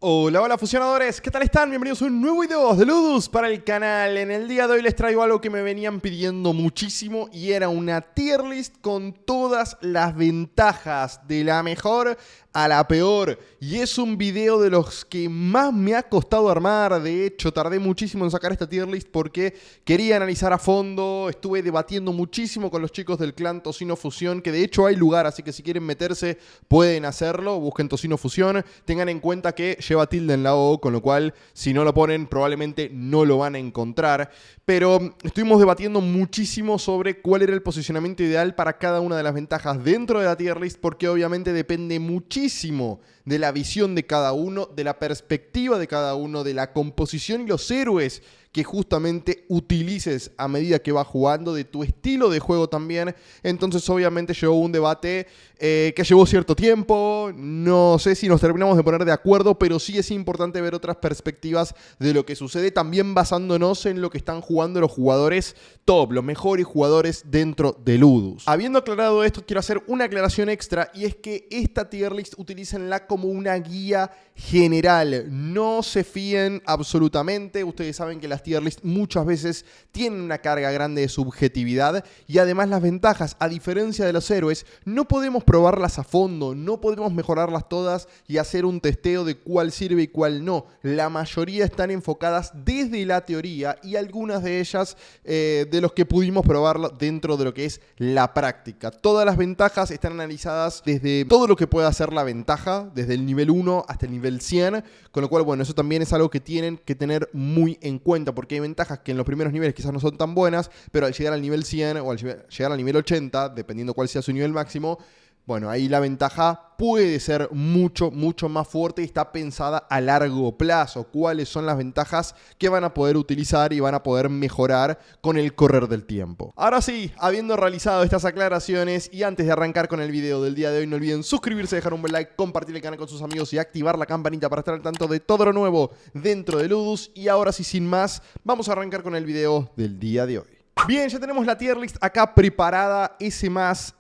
Hola, hola fusionadores, ¿qué tal están? Bienvenidos a un nuevo video de Ludus para el canal. En el día de hoy les traigo algo que me venían pidiendo muchísimo y era una tier list con todas las ventajas de la mejor a la peor. Y es un video de los que más me ha costado armar. De hecho, tardé muchísimo en sacar esta tier list porque quería analizar a fondo. Estuve debatiendo muchísimo con los chicos del clan Tocino Fusión, que de hecho hay lugar, así que si quieren meterse pueden hacerlo. Busquen Tocino Fusión. Tengan en cuenta que lleva tilde en la O, con lo cual si no lo ponen probablemente no lo van a encontrar. Pero estuvimos debatiendo muchísimo sobre cuál era el posicionamiento ideal para cada una de las ventajas dentro de la tier list, porque obviamente depende muchísimo de la visión de cada uno, de la perspectiva de cada uno, de la composición y los héroes que justamente utilices a medida que vas jugando, de tu estilo de juego también. Entonces obviamente llevó un debate que llevó cierto tiempo. No sé si nos terminamos de poner de acuerdo, pero sí es importante ver otras perspectivas de lo que sucede, también basándonos en lo que están jugando los jugadores top, los mejores jugadores dentro de Ludus. Habiendo aclarado esto, quiero hacer una aclaración extra, y es que esta tier list utilícenla como una guía general. No se fíen absolutamente. Ustedes saben que las tier list muchas veces tienen una carga grande de subjetividad, y además las ventajas, a diferencia de los héroes, no podemos probarlas a fondo, no podemos mejorarlas todas y hacer un testeo de cuál sirve y cuál no. La mayoría están enfocadas desde la teoría, y algunas de ellas de los que pudimos probarlo dentro de lo que es la práctica. Todas las ventajas están analizadas desde todo lo que puede hacer la ventaja, desde el nivel 1 hasta el nivel 100, con lo cual, bueno, eso también es algo que tienen que tener muy en cuenta, porque hay ventajas que en los primeros niveles quizás no son tan buenas, pero al llegar al nivel 100 o al llegar al nivel 80, dependiendo cuál sea su nivel máximo, bueno, ahí la ventaja puede ser mucho más fuerte y está pensada a largo plazo. ¿Cuáles son las ventajas que van a poder utilizar y van a poder mejorar con el correr del tiempo? Ahora sí, habiendo realizado estas aclaraciones y antes de arrancar con el video del día de hoy, no olviden suscribirse, dejar un buen like, compartir el canal con sus amigos y activar la campanita para estar al tanto de todo lo nuevo dentro de Ludus. Y ahora sí, sin más, vamos a arrancar con el video del día de hoy. Bien, ya tenemos la tier list acá preparada, S+,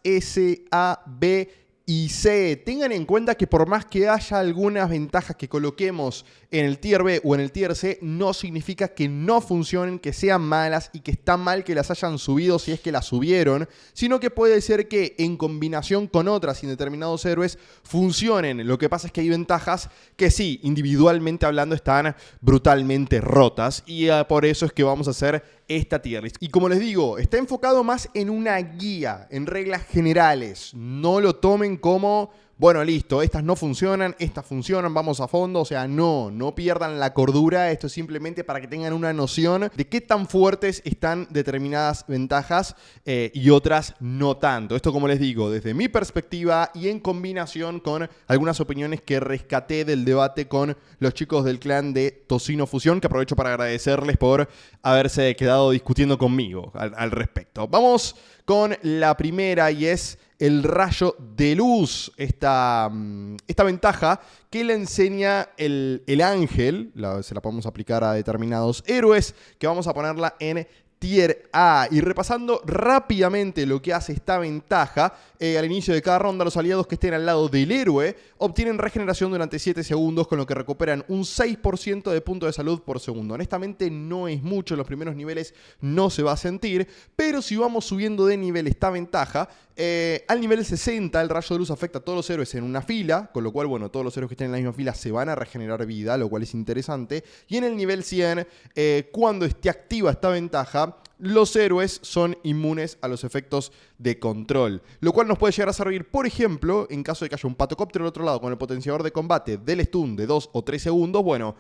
S, A, B y C. Tengan en cuenta que por más que haya algunas ventajas que coloquemos en el tier B o en el tier C, no significa que no funcionen, que sean malas y que está mal que las hayan subido si es que las subieron, sino que puede ser que en combinación con otras y determinados héroes funcionen. Lo que pasa es que hay ventajas que sí, individualmente hablando, están brutalmente rotas, y por eso es que vamos a hacer esta tier list. Y como les digo, está enfocado más en una guía, en reglas generales. No lo tomen como, bueno, listo, estas no funcionan, estas funcionan, vamos a fondo. O sea, no pierdan la cordura. Esto es simplemente para que tengan una noción de qué tan fuertes están determinadas ventajas y otras no tanto. Esto, como les digo, desde mi perspectiva y en combinación con algunas opiniones que rescaté del debate con los chicos del clan de Tocino Fusión, que aprovecho para agradecerles por haberse quedado discutiendo conmigo al respecto. Vamos con la primera, y es el rayo de luz. Esta ventaja que le enseña el ángel, se la podemos aplicar a determinados héroes, que vamos a ponerla en tier A. Y repasando rápidamente lo que hace esta ventaja, al inicio de cada ronda los aliados que estén al lado del héroe obtienen regeneración durante 7 segundos, con lo que recuperan un 6% de puntos de salud por segundo. Honestamente no es mucho, en los primeros niveles no se va a sentir, pero si vamos subiendo de nivel esta ventaja, al nivel 60 el rayo de luz afecta a todos los héroes en una fila, con lo cual, bueno, todos los héroes que estén en la misma fila se van a regenerar vida, lo cual es interesante. Y en el nivel 100, cuando esté activa esta ventaja, los héroes son inmunes a los efectos de control, lo cual nos puede llegar a servir, por ejemplo, en caso de que haya un patocóptero al otro lado con el potenciador de combate del stun de 2 o 3 segundos, bueno,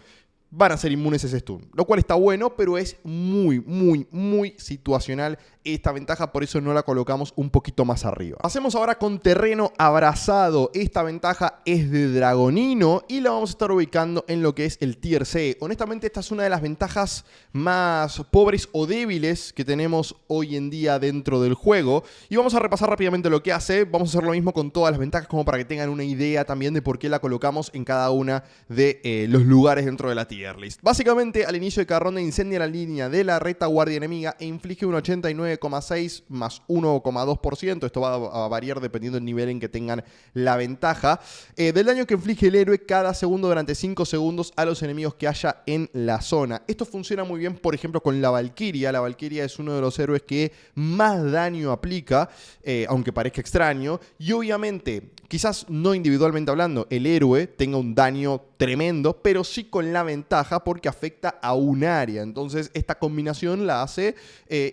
van a ser inmunes a ese stun, lo cual está bueno, pero es muy situacional esta ventaja, por eso no la colocamos un poquito más arriba. Hacemos ahora con terreno abrasado. Esta ventaja es de Dragonino y la vamos a estar ubicando en lo que es el tier C. Honestamente, esta es una de las ventajas más pobres o débiles que tenemos hoy en día dentro del juego, y vamos a repasar rápidamente lo que hace. Vamos a hacer lo mismo con todas las ventajas, como para que tengan una idea también de por qué la colocamos en cada una de los lugares dentro de la tier. tier list. Básicamente, al inicio de cada ronda incendia la línea de la retaguardia enemiga e inflige un 89,6 más 1,2%. Esto va a variar dependiendo del nivel en que tengan la ventaja. Del daño que inflige el héroe cada segundo durante 5 segundos a los enemigos que haya en la zona. Esto funciona muy bien, por ejemplo, con la Valkyria. La Valkyria es uno de los héroes que más daño aplica, aunque parezca extraño. Y obviamente, quizás no individualmente hablando, el héroe tenga un daño tremendo, pero sí con la ventaja porque afecta a un área. Entonces esta combinación la hace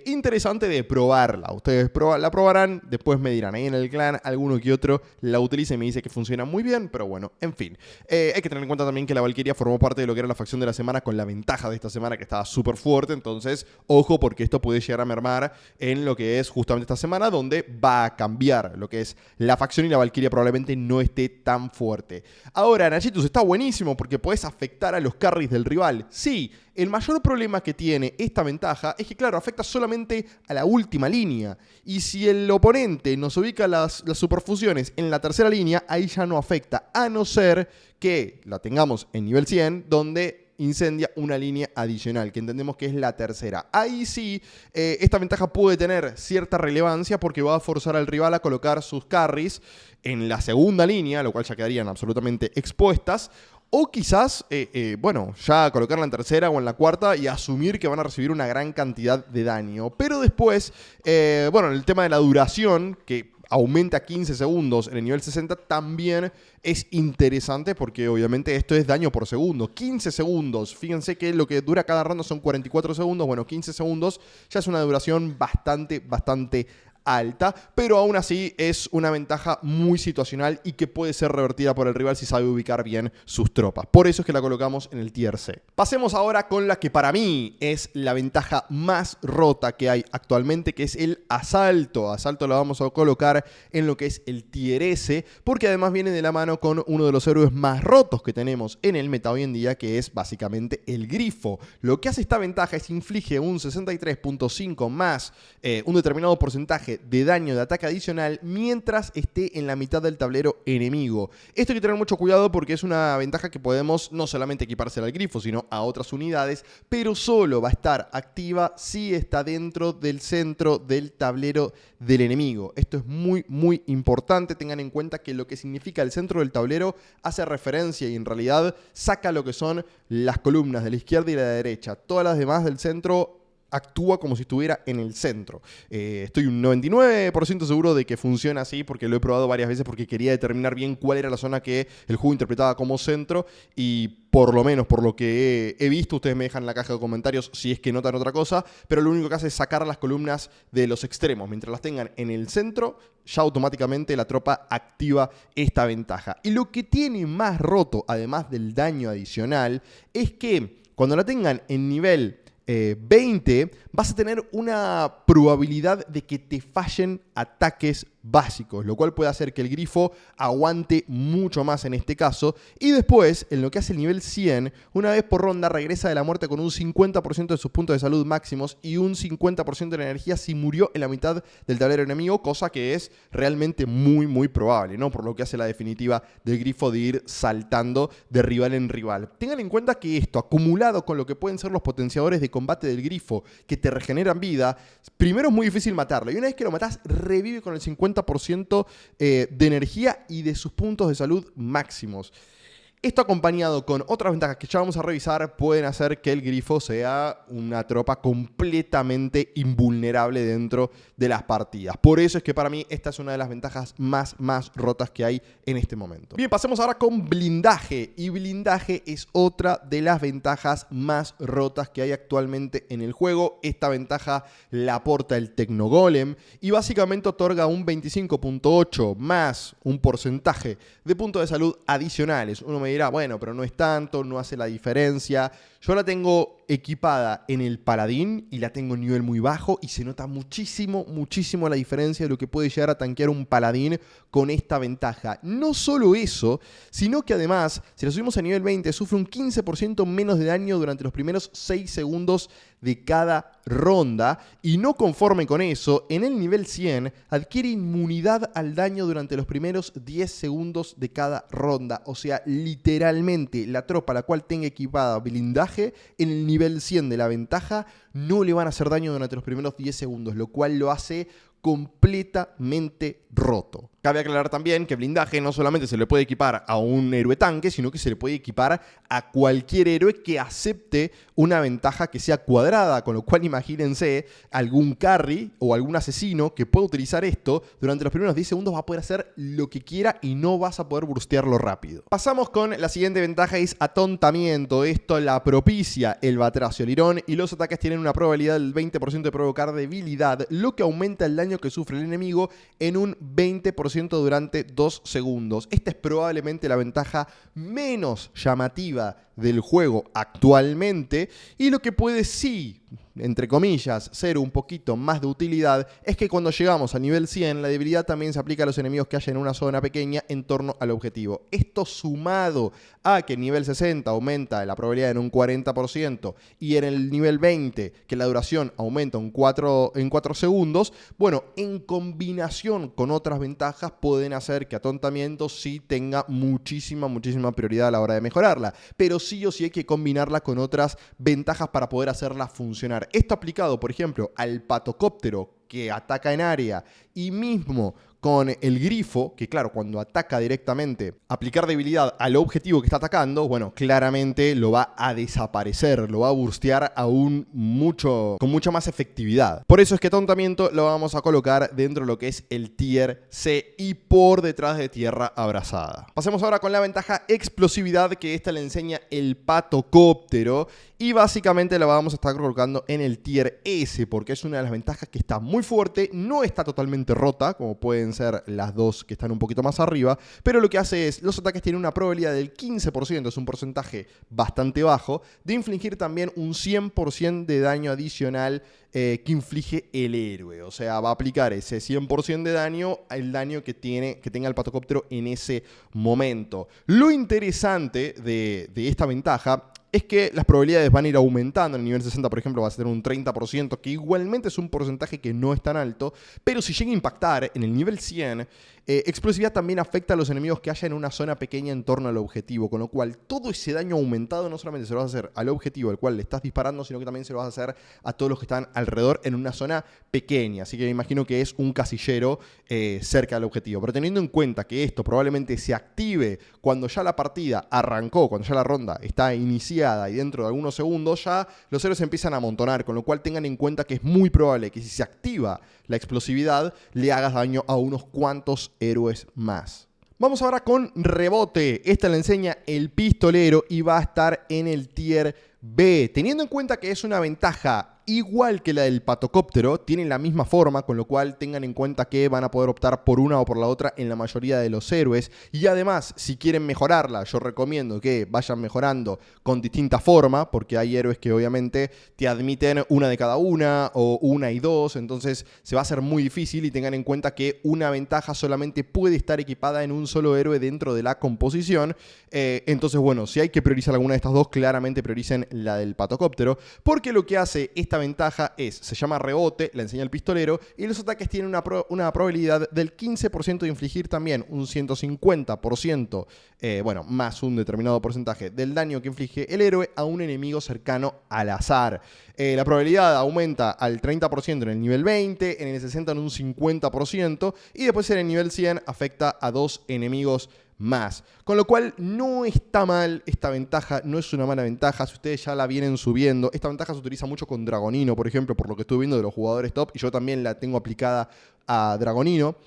interesante de probarla. Ustedes la probarán, después me dirán. Ahí en el clan alguno que otro la utiliza y me dice que funciona muy bien, pero bueno, en fin. Hay que tener en cuenta también que la Valkyria formó parte de lo que era la facción de la semana, con la ventaja de esta semana que estaba súper fuerte. Entonces ojo, porque esto puede llegar a mermar en lo que es justamente esta semana, donde va a cambiar lo que es la facción y la Valkyria probablemente no esté tan fuerte. Ahora, Nachitus, está buenísimo porque puedes afectar a los carries del rival. Sí, el mayor problema que tiene esta ventaja es que, claro, afecta solamente a la última línea. Y si el oponente nos ubica las superfusiones en la tercera línea, ahí ya no afecta, a no ser que la tengamos en nivel 100, donde incendia una línea adicional, que entendemos que es la tercera. Ahí sí, esta ventaja puede tener cierta relevancia porque va a forzar al rival a colocar sus carries en la segunda línea, lo cual ya quedarían absolutamente expuestas. O quizás, bueno, ya colocarla en tercera o en la cuarta y asumir que van a recibir una gran cantidad de daño. Pero después, bueno, el tema de la duración, que aumenta 15 segundos en el nivel 60, también es interesante porque obviamente esto es daño por segundo. 15 segundos, fíjense que lo que dura cada ronda son 44 segundos. Bueno, 15 segundos ya es una duración bastante alta, pero aún así es una ventaja muy situacional y que puede ser revertida por el rival si sabe ubicar bien sus tropas. Por eso es que la colocamos en el tier C. Pasemos ahora con la que para mí es la ventaja más rota que hay actualmente, que es el asalto. Asalto lo vamos a colocar en lo que es el tier S, porque además viene de la mano con uno de los héroes más rotos que tenemos en el meta hoy en día, que es básicamente el grifo. Lo que hace esta ventaja es inflige un 63.5 más un determinado porcentaje de daño de ataque adicional mientras esté en la mitad del tablero enemigo. Esto hay que tener mucho cuidado porque es una ventaja que podemos no solamente equipársela al grifo, sino a otras unidades, pero solo va a estar activa si está dentro del centro del tablero del enemigo. Esto es muy importante. Tengan en cuenta que lo que significa el centro del tablero hace referencia y en realidad saca lo que son las columnas de la izquierda y la derecha. Todas las demás del centro actúa como si estuviera en el centro. Estoy un 99% seguro de que funciona así porque lo he probado varias veces porque quería determinar bien cuál era la zona que el juego interpretaba como centro y por lo menos por lo que he visto, ustedes me dejan en la caja de comentarios si es que notan otra cosa, pero lo único que hace es sacar las columnas de los extremos. Mientras las tengan en el centro, ya automáticamente la tropa activa esta ventaja. Y lo que tiene más roto, además del daño adicional, es que cuando la tengan en nivel 20, vas a tener una probabilidad de que te fallen ataques básicos, lo cual puede hacer que el grifo aguante mucho más en este caso. Y después, en lo que hace el nivel 100, una vez por ronda regresa de la muerte con un 50% de sus puntos de salud máximos y un 50% de la energía si murió en la mitad del tablero enemigo, cosa que es realmente muy probable, ¿no? Por lo que hace la definitiva del grifo de ir saltando de rival en rival. Tengan en cuenta que esto, acumulado con lo que pueden ser los potenciadores de combate del grifo que te regeneran vida, primero es muy difícil matarlo y una vez que lo matás revive con el 50% de energía y de sus puntos de salud máximos. Esto acompañado con otras ventajas que ya vamos a revisar pueden hacer que el grifo sea una tropa completamente invulnerable dentro de las partidas. Por eso es que para mí esta es una de las ventajas más rotas que hay en este momento. Bien, pasemos ahora con blindaje. Y blindaje es otra de las ventajas más rotas que hay actualmente en el juego. Esta ventaja la aporta el Tecnogolem y básicamente otorga un 25.8 más un porcentaje de puntos de salud adicionales. Uno me dirá, bueno, pero no es tanto, no hace la diferencia. Yo la tengo equipada en el paladín y la tengo en nivel muy bajo y se nota muchísimo la diferencia de lo que puede llegar a tanquear un paladín con esta ventaja. No solo eso, sino que además, si la subimos a nivel 20, sufre un 15% menos de daño durante los primeros 6 segundos de cada ronda, y no conforme con eso, en el nivel 100 adquiere inmunidad al daño durante los primeros 10 segundos de cada ronda. O sea, literalmente la tropa a la cual tenga equipada blindaje en el nivel 100 de la ventaja no le van a hacer daño durante los primeros 10 segundos, lo cual lo hace completamente roto. Cabe aclarar también que blindaje no solamente se le puede equipar a un héroe tanque, sino que se le puede equipar a cualquier héroe que acepte una ventaja que sea cuadrada, con lo cual imagínense algún carry o algún asesino que pueda utilizar esto durante los primeros 10 segundos, va a poder hacer lo que quiera y no vas a poder burstearlo rápido. Pasamos con la siguiente ventaja, es atontamiento. Esto la propicia el Batracio Lirón y los ataques tienen una probabilidad del 20% de provocar debilidad, lo que aumenta el daño que sufre el enemigo en un 20% durante 2 segundos. Esta es probablemente la ventaja menos llamativa del juego actualmente, y lo que puede sí, entre comillas, ser un poquito más de utilidad es que cuando llegamos a nivel 100 la debilidad también se aplica a los enemigos que haya en una zona pequeña en torno al objetivo. Esto sumado a que en nivel 60 aumenta la probabilidad en un 40% y en el nivel 20 que la duración aumenta en 4 segundos, bueno, en combinación con otras ventajas pueden hacer que atontamiento sí tenga muchísima prioridad a la hora de mejorarla, pero sí o sí hay que combinarla con otras ventajas para poder hacerla funcionar. Esto aplicado, por ejemplo, al patocóptero que ataca en área y mismo con el grifo, que claro, cuando ataca directamente, aplicar debilidad al objetivo que está atacando, bueno, claramente lo va a desaparecer, lo va a burstear aún con mucha más efectividad. Por eso es que atontamiento lo vamos a colocar dentro de lo que es el tier C y por detrás de tierra abrasada. Pasemos ahora con la ventaja explosividad, que esta le enseña el patocóptero, y básicamente la vamos a estar colocando en el tier S, porque es una de las ventajas que está muy fuerte, no está totalmente rota, como pueden ser las dos que están un poquito más arriba, pero lo que hace es, los ataques tienen una probabilidad del 15%, es un porcentaje bastante bajo, de infligir también un 100% de daño adicional que inflige el héroe. O sea, va a aplicar ese 100% de daño al daño que tenga el patocóptero en ese momento. Lo interesante de esta ventaja es que las probabilidades van a ir aumentando. En el nivel 60, por ejemplo, va a ser un 30%, que igualmente es un porcentaje que no es tan alto, pero si llega a impactar en el nivel 100, explosividad también afecta a los enemigos que haya en una zona pequeña en torno al objetivo, con lo cual todo ese daño aumentado no solamente se lo vas a hacer al objetivo al cual le estás disparando, sino que también se lo vas a hacer a todos los que están alrededor en una zona pequeña. Así que me imagino que es un casillero cerca del objetivo. Pero teniendo en cuenta que esto probablemente se active cuando ya la partida arrancó, cuando ya la ronda está iniciada y dentro de algunos segundos ya los héroes empiezan a amontonar, con lo cual tengan en cuenta que es muy probable que si se activa la explosividad le hagas daño a unos cuantos héroes más. Vamos ahora con rebote. Esta le enseña el pistolero y va a estar en el tier B. Teniendo en cuenta que es una ventaja igual que la del patocóptero, tienen la misma forma, con lo cual tengan en cuenta que van a poder optar por una o por la otra en la mayoría de los héroes. Y además, si quieren mejorarla, yo recomiendo que vayan mejorando con distinta forma, porque hay héroes que obviamente te admiten una de cada una o una y dos, entonces se va a hacer muy difícil, y tengan en cuenta que una ventaja solamente puede estar equipada en un solo héroe dentro de la composición. Entonces, bueno, si hay que priorizar alguna de estas dos, claramente prioricen la del patocóptero, porque lo que hace esta ventaja se llama rebote, la enseña el pistolero, y los ataques tienen una probabilidad del 15% de infligir también un 150%, bueno, más un determinado porcentaje del daño que inflige el héroe a un enemigo cercano al azar. La probabilidad aumenta al 30% en el nivel 20, en el 60 en un 50%, y después en el nivel 100 afecta a 2 enemigos más. Con lo cual no está mal esta ventaja, no es una mala ventaja. Si ustedes ya la vienen subiendo, esta ventaja se utiliza mucho con Dragonino, por ejemplo, por lo que estuve viendo de los jugadores top, y yo también la tengo aplicada a Dragonino.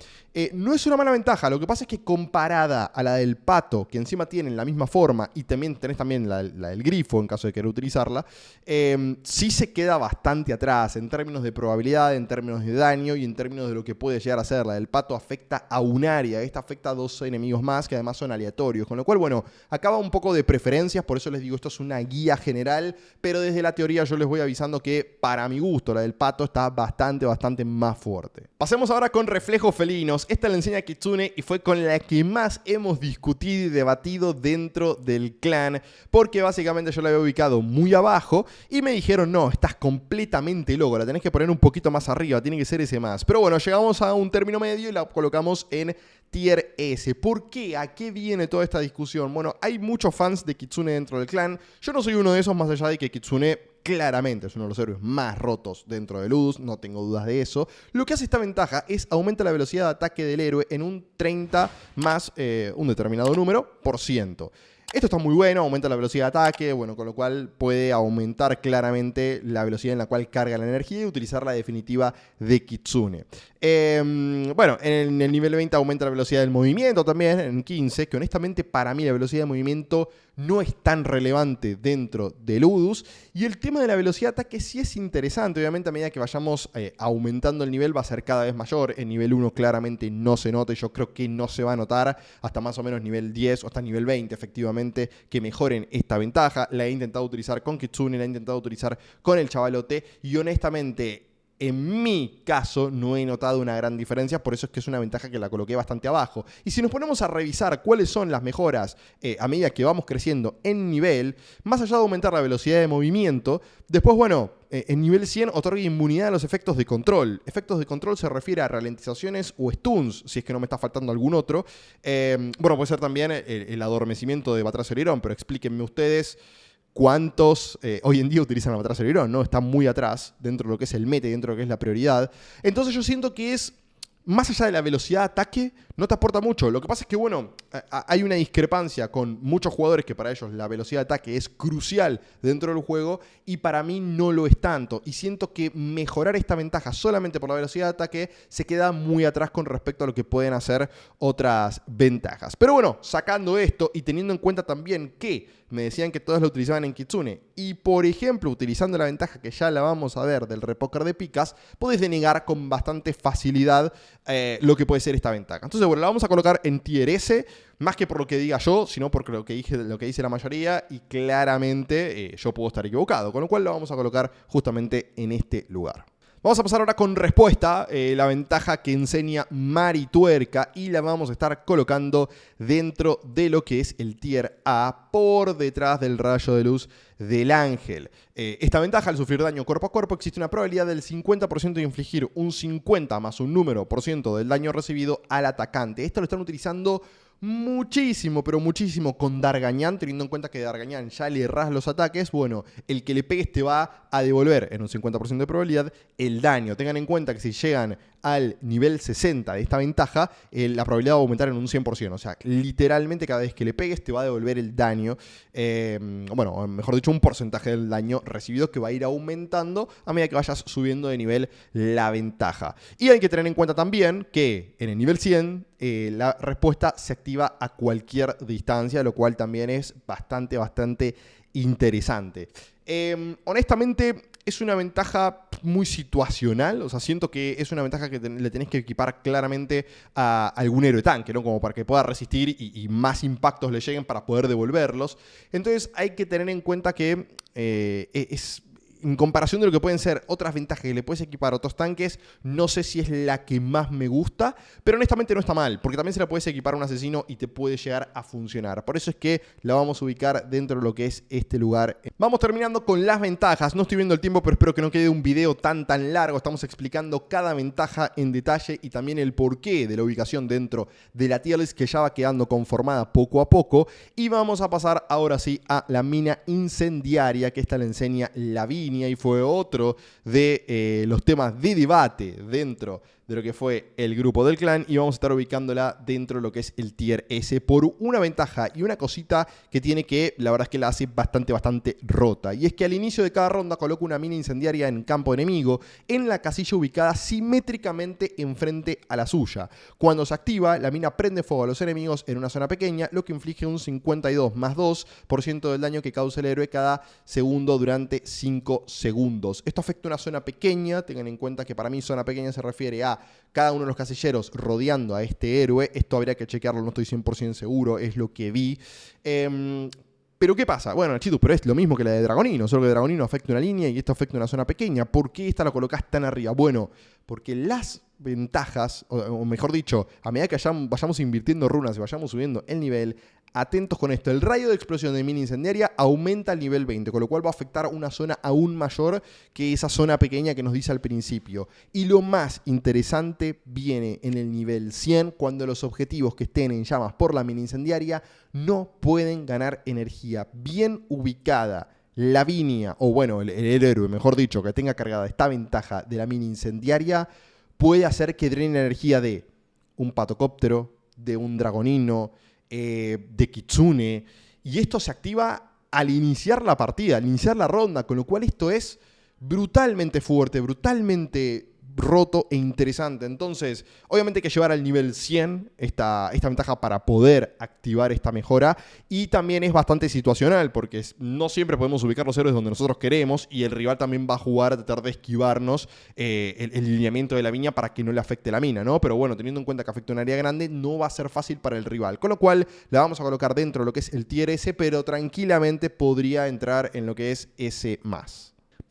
No es una mala ventaja, lo que pasa es que comparada a la del Pato, que encima tienen la misma forma, y también tenés también la del Grifo en caso de querer utilizarla, sí se queda bastante atrás en términos de probabilidad, en términos de daño y en términos de lo que puede llegar a ser. La del Pato afecta a un área, esta afecta a 2 enemigos más que además son aleatorios, con lo cual, bueno, acaba un poco de preferencias, por eso les digo, esto es una guía general, pero desde la teoría yo les voy avisando que para mi gusto la del Pato está bastante más fuerte. Pasemos ahora con reflejos felinos. Esta la enseña Kitsune y fue con la que más hemos discutido y debatido dentro del clan, porque básicamente yo la había ubicado muy abajo y me dijeron, no, estás completamente loco, la tenés que poner un poquito más arriba, tiene que ser ese más. Pero bueno, llegamos a un término medio y la colocamos en Tier S. ¿Por qué? ¿A qué viene toda esta discusión? Bueno, hay muchos fans de Kitsune dentro del clan. Yo no soy uno de esos, más allá de que Kitsune claramente es uno de los héroes más rotos dentro de Ludus, no tengo dudas de eso. Lo que hace esta ventaja es aumenta la velocidad de ataque del héroe en un 30 más un determinado número por ciento. Esto está muy bueno, aumenta la velocidad de ataque, bueno, con lo cual puede aumentar claramente la velocidad en la cual carga la energía y utilizar la definitiva de Kitsune. Bueno, en el nivel 20 aumenta la velocidad del movimiento también, en 15, que honestamente para mí la velocidad de movimiento no es tan relevante dentro de Ludus. Y el tema de la velocidad de ataque sí es interesante, obviamente a medida que vayamos aumentando el nivel va a ser cada vez mayor. En nivel 1 claramente no se nota y yo creo que no se va a notar hasta más o menos nivel 10 o hasta nivel 20 efectivamente que mejoren esta ventaja. La he intentado utilizar con Kitsune, la he intentado utilizar con el Chavalote y honestamente en mi caso no he notado una gran diferencia, por eso es que es una ventaja que la coloqué bastante abajo. Y si nos ponemos a revisar cuáles son las mejoras a medida que vamos creciendo en nivel, más allá de aumentar la velocidad de movimiento, después, bueno, en nivel 100 otorga inmunidad a los efectos de control. Efectos de control se refiere a ralentizaciones o stuns, si es que no me está faltando algún otro. Bueno, puede ser también el adormecimiento de Batracio Lirón, pero explíquenme ustedes cuántos hoy en día utilizan la Batracio Lirón, ¿no? Está muy atrás dentro de lo que es el meta y dentro de lo que es la prioridad. Entonces yo siento que es, más allá de la velocidad de ataque, no te aporta mucho. Lo que pasa es que, bueno, hay una discrepancia con muchos jugadores que para ellos la velocidad de ataque es crucial dentro del juego y para mí no lo es tanto. Y siento que mejorar esta ventaja solamente por la velocidad de ataque se queda muy atrás con respecto a lo que pueden hacer otras ventajas. Pero bueno, sacando esto y teniendo en cuenta también que me decían que todos lo utilizaban en Kitsune y, por ejemplo, utilizando la ventaja que ya la vamos a ver del repóker de picas, podés denegar con bastante facilidad lo que puede ser esta ventaja. Entonces, bueno, la vamos a colocar en Tier S, más que por lo que diga yo, sino por lo que dice la mayoría, y claramente yo puedo estar equivocado, con lo cual la vamos a colocar justamente en este lugar. Vamos a pasar ahora con respuesta, la ventaja que enseña Marituerca, y la vamos a estar colocando dentro de lo que es el Tier A, por detrás del rayo de luz del ángel. Esta ventaja, al sufrir daño cuerpo a cuerpo, existe una probabilidad del 50% de infligir un 50 más un número por ciento del daño recibido al atacante. Esto lo están utilizando muchísimo, pero muchísimo con Dargañán, teniendo en cuenta que Dargañán ya le erras los ataques. Bueno, el que le pegues te va a devolver en un 50% de probabilidad el daño. Tengan en cuenta que si llegan al nivel 60 de esta ventaja, la probabilidad va a aumentar en un 100%. O sea, literalmente cada vez que le pegues te va a devolver el daño. Bueno, mejor dicho, un porcentaje del daño recibido que va a ir aumentando a medida que vayas subiendo de nivel la ventaja. Y hay que tener en cuenta también que en el nivel 100 la respuesta se activa a cualquier distancia, lo cual también es bastante interesante. Honestamente, es una ventaja muy situacional. O sea, siento que es una ventaja que le tenés que equipar claramente a algún héroe tanque, ¿no? Como para que pueda resistir y más impactos le lleguen para poder devolverlos. Entonces hay que tener en cuenta que es, en comparación de lo que pueden ser otras ventajas que le puedes equipar a otros tanques, no sé si es la que más me gusta, pero honestamente no está mal, porque también se la puedes equipar a un asesino y te puede llegar a funcionar. Por eso es que la vamos a ubicar dentro de lo que es este lugar. Vamos terminando con las ventajas. No estoy viendo el tiempo, pero espero que no quede un video tan largo. Estamos explicando cada ventaja en detalle y también el porqué de la ubicación dentro de la tier list, que ya va quedando conformada poco a poco. Y vamos a pasar ahora sí a la mina incendiaria, que esta la enseña Lavinia y fue otro de los temas de debate dentro de lo que fue el grupo del clan y vamos a estar ubicándola dentro de lo que es el tier S por una ventaja y una cosita que tiene que la verdad es que la hace bastante rota. Y es que al inicio de cada ronda coloca una mina incendiaria en campo enemigo en la casilla ubicada simétricamente enfrente a la suya. Cuando se activa, la mina prende fuego a los enemigos en una zona pequeña, lo que inflige un 52 más 2% del daño que causa el héroe cada segundo durante 5 segundos. Esto afecta a una zona pequeña, tengan en cuenta que para mí zona pequeña se refiere a cada uno de los casilleros rodeando a este héroe. Esto habría que chequearlo, no estoy 100% seguro, es lo que vi. Pero ¿qué pasa? Bueno, Architus, pero es lo mismo que la de Dragonino, solo que Dragonino afecta una línea y esto afecta una zona pequeña. ¿Por qué esta la colocás tan arriba? Bueno, porque las ventajas, o mejor dicho, a medida que vayamos invirtiendo runas y vayamos subiendo el nivel, atentos con esto, el rayo de explosión de mina incendiaria aumenta al nivel 20, con lo cual va a afectar una zona aún mayor que esa zona pequeña que nos dice al principio. Y lo más interesante viene en el nivel 100, cuando los objetivos que estén en llamas por la mina incendiaria no pueden ganar energía. Bien ubicada Lavinia, o bueno, el héroe, mejor dicho, que tenga cargada esta ventaja de la mina incendiaria, puede hacer que drene energía de un patocóptero, de un dragonino, de Kitsune, y esto se activa al iniciar la partida, al iniciar la ronda, con lo cual esto es brutalmente fuerte, brutalmente roto e interesante. Entonces, obviamente hay que llevar al nivel 100 esta ventaja para poder activar esta mejora, y también es bastante situacional porque no siempre podemos ubicar los héroes donde nosotros queremos y el rival también va a jugar a tratar de esquivarnos el lineamiento de la viña para que no le afecte la mina, ¿no? Pero bueno, teniendo en cuenta que afecta un área grande, no va a ser fácil para el rival, con lo cual la vamos a colocar dentro de lo que es el tier S, pero tranquilamente podría entrar en lo que es S+.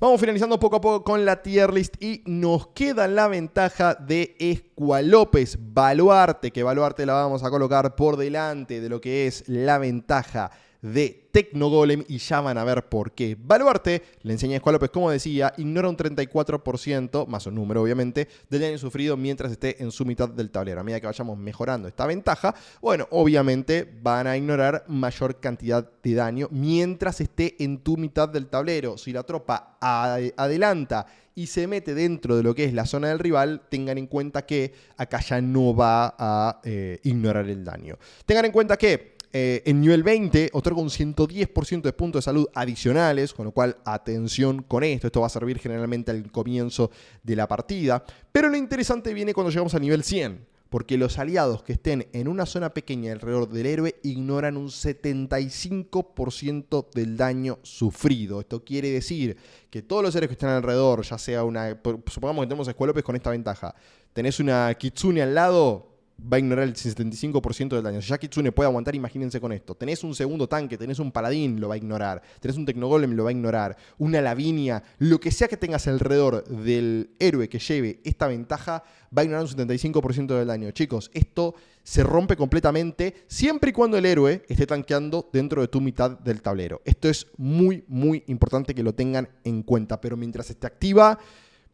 Vamos finalizando poco a poco con la tier list y nos queda la ventaja de Escualopes Baluarte, que Baluarte la vamos a colocar por delante de lo que es la ventaja de Tecnogolem y ya van a ver por qué. Baluarte le enseña a Escualopes, como decía, ignora un 34%, más un número obviamente, del daño sufrido mientras esté en su mitad del tablero. A medida que vayamos mejorando esta ventaja, bueno, obviamente van a ignorar mayor cantidad de daño mientras esté en tu mitad del tablero. Si la tropa adelanta y se mete dentro de lo que es la zona del rival, tengan en cuenta que acá ya no va a ignorar el daño. Tengan en cuenta que en nivel 20 otorga un 110% de puntos de salud adicionales, con lo cual atención con esto. Esto va a servir generalmente al comienzo de la partida. Pero lo interesante viene cuando llegamos al nivel 100, porque los aliados que estén en una zona pequeña alrededor del héroe ignoran un 75% del daño sufrido. Esto quiere decir que todos los héroes que estén alrededor, ya sea supongamos que tenemos Escualopes con esta ventaja, tenés una Kitsune al lado, va a ignorar el 75% del daño. Si ya Kitsune puede aguantar, imagínense con esto. Tenés un segundo tanque, tenés un paladín, lo va a ignorar. Tenés un Tecnogolem, lo va a ignorar. Una Lavinia, lo que sea que tengas alrededor del héroe que lleve esta ventaja, va a ignorar un 75% del daño. Chicos, esto se rompe completamente siempre y cuando el héroe esté tanqueando dentro de tu mitad del tablero. Esto es muy importante que lo tengan en cuenta, pero mientras esté activa,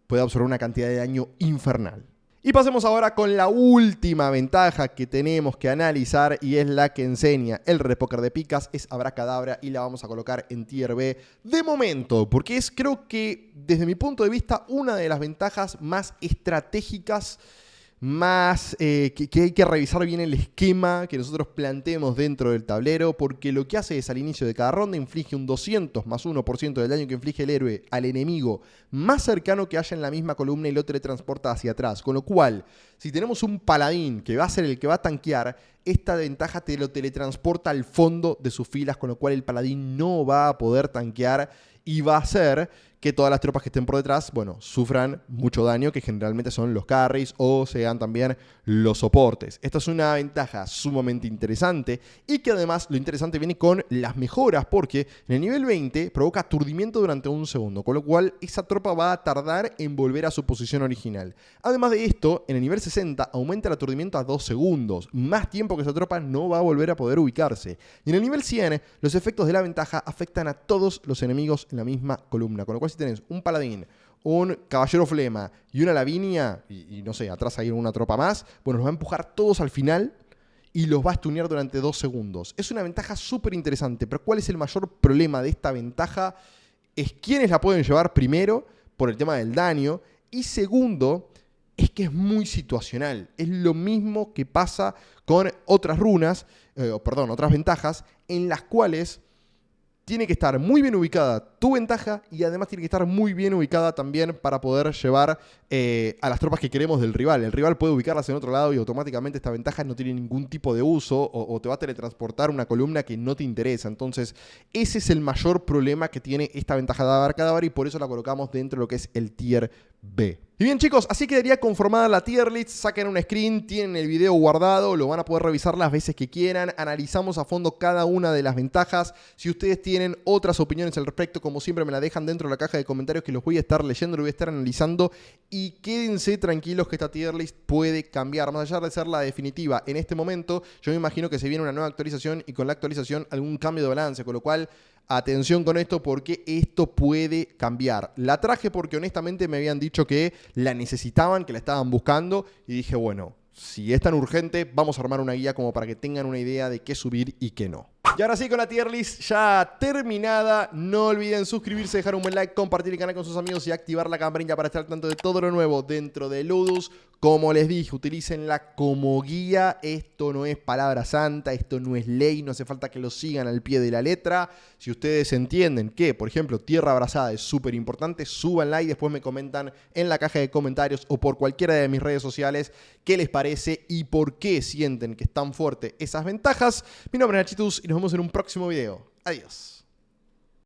puede absorber una cantidad de daño infernal. Y pasemos ahora con la última ventaja que tenemos que analizar, y es la que enseña el Repóker de Picas, es Abracadabra, y la vamos a colocar en tier B de momento, porque es, creo que desde mi punto de vista, una de las ventajas más estratégicas, más que hay que revisar bien el esquema que nosotros planteemos dentro del tablero, porque lo que hace es al inicio de cada ronda inflige un 200 más 1% del daño que inflige el héroe al enemigo más cercano que haya en la misma columna y lo teletransporta hacia atrás, con lo cual si tenemos un paladín que va a ser el que va a tanquear, esta ventaja te lo teletransporta al fondo de sus filas, con lo cual el paladín no va a poder tanquear y va a hacer que todas las tropas que estén por detrás, bueno, sufran mucho daño, que generalmente son los carries o sean también los soportes. Esta es una ventaja sumamente interesante y que además lo interesante viene con las mejoras, porque en el nivel 20 provoca aturdimiento durante un segundo, con lo cual esa tropa va a tardar en volver a su posición original. Además de esto, en el nivel 60 aumenta el aturdimiento a 2 segundos, más tiempo que esa tropa no va a volver a poder ubicarse. Y en el nivel 100, los efectos de la ventaja afectan a todos los enemigos en la misma columna, con lo cual si tenés un paladín, un caballero flema y una Lavinia, y no sé, atrás hay una tropa más, bueno, los va a empujar todos al final y los va a stunear durante 2 segundos. Es una ventaja súper interesante, pero ¿cuál es el mayor problema de esta ventaja? Es quiénes la pueden llevar primero, por el tema del daño, y segundo, es que es muy situacional. Es lo mismo que pasa con otras runas, otras ventajas, en las cuales tiene que estar muy bien ubicada tu ventaja y además tiene que estar muy bien ubicada también para poder llevar a las tropas que queremos del rival. El rival puede ubicarlas en otro lado y automáticamente esta ventaja no tiene ningún tipo de uso o te va a teletransportar una columna que no te interesa. Entonces, ese es el mayor problema que tiene esta ventaja de Abracadabra y por eso la colocamos dentro de lo que es el tier B. Y bien chicos, así quedaría conformada la tier list. Saquen un screen, tienen el video guardado, lo van a poder revisar las veces que quieran. Analizamos a fondo cada una de las ventajas. Si ustedes tienen otras opiniones al respecto, como siempre me la dejan dentro de la caja de comentarios que los voy a estar leyendo, lo voy a estar analizando. Y quédense tranquilos que esta tier list puede cambiar. Más allá de ser la definitiva en este momento, yo me imagino que se viene una nueva actualización y con la actualización algún cambio de balance, con lo cual atención con esto porque esto puede cambiar. La traje porque honestamente me habían dicho que la necesitaban, que la estaban buscando y dije, bueno, si es tan urgente, vamos a armar una guía como para que tengan una idea de qué subir y qué no. Y ahora sí, con la tier list ya terminada, no olviden suscribirse, dejar un buen like, compartir el canal con sus amigos y activar la campanilla para estar al tanto de todo lo nuevo dentro de Ludus. Como les dije, utilícenla como guía. Esto no es palabra santa, esto no es ley, no hace falta que lo sigan al pie de la letra. Si ustedes entienden que, por ejemplo, tierra abrazada es súper importante, súbanla y después me comentan en la caja de comentarios o por cualquiera de mis redes sociales qué les parece y por qué sienten que están fuertes esas ventajas. Mi nombre es Nachitus y nos vemos en un próximo video. Adiós.